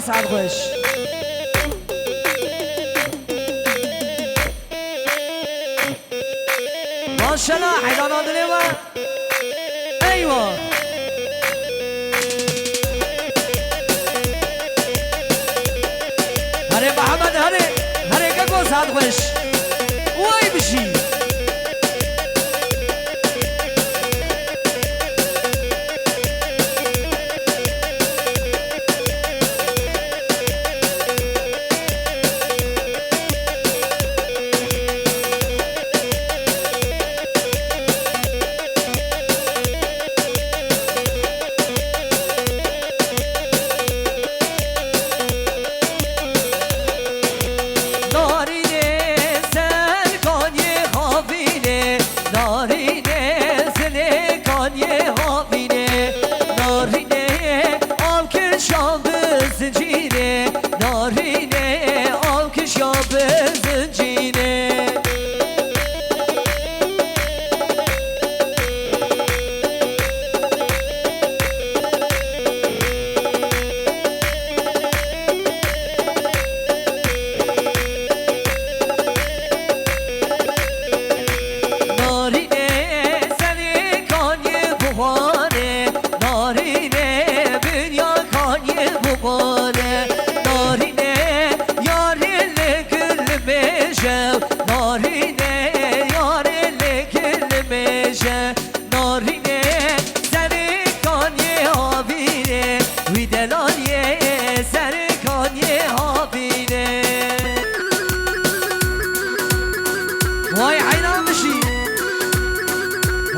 سعد خوش ماشاءالله حیران دلی و ایوه هره محمد هره که گو سعد خوش وای بشی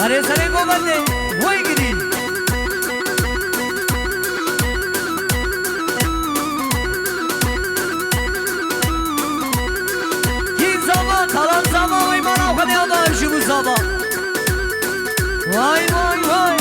هره سره گوبنده وای گیری این زبا کلان زبا وای مانا کنه آدم شبو زبا وای وای وای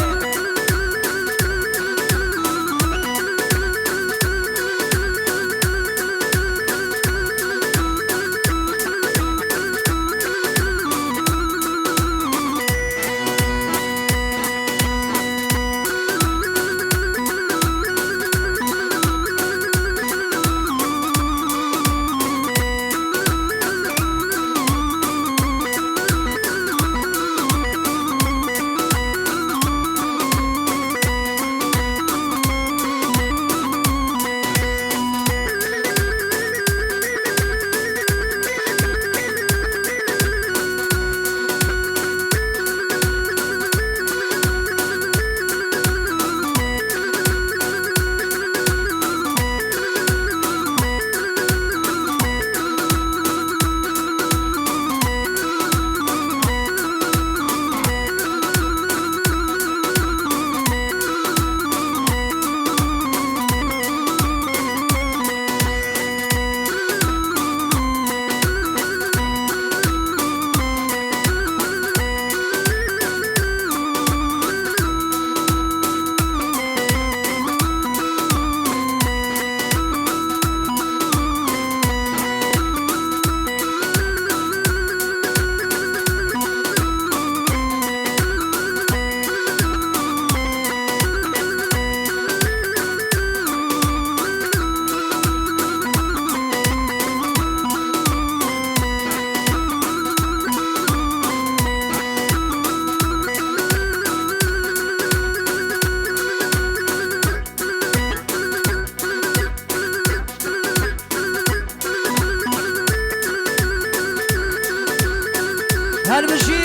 هر بشی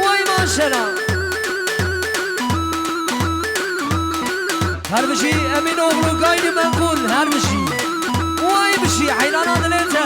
وای ماشاءالله هر بشی امین oğlu gayri menkul هر بشی وای بشی حیران دلته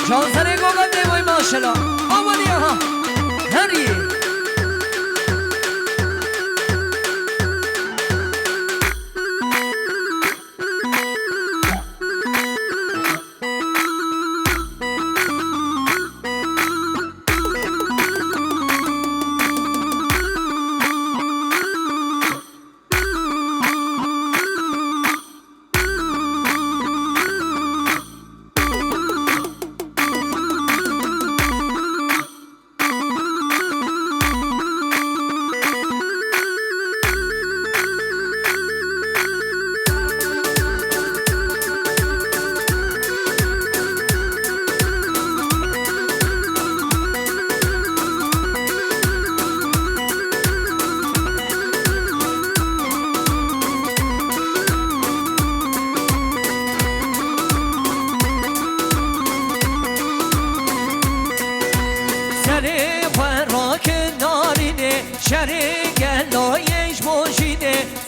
شانسره گوگنده وای ماشاءالله آمدی ها هری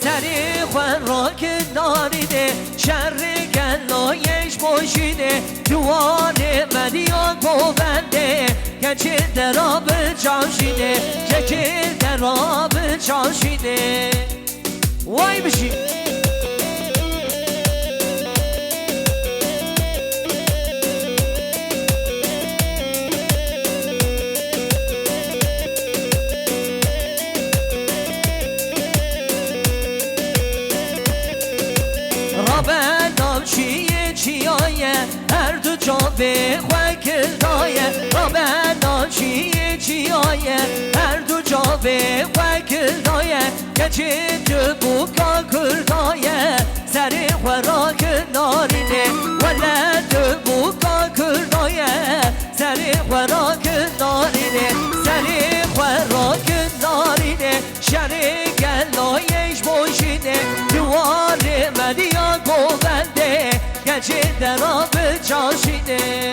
سری خون را که ناریده شر گلایش باشیده دوار مدیان بوبنده گچه دراب چاشیده گچه دراب چاشیده وای بشی رابطم چیه چیایه هر دو جا به خوکل دایه رابطم چیه چیایه هر دو جا به خوکل دایه گچه جبو کاکل دایه سری خوراک نارینه ولد بو کاکل دایه سری خوراک نارینه سری خوراک نارینه شری گلایش باشیده دوار مدیان بوبنده گچه دراب چاشیده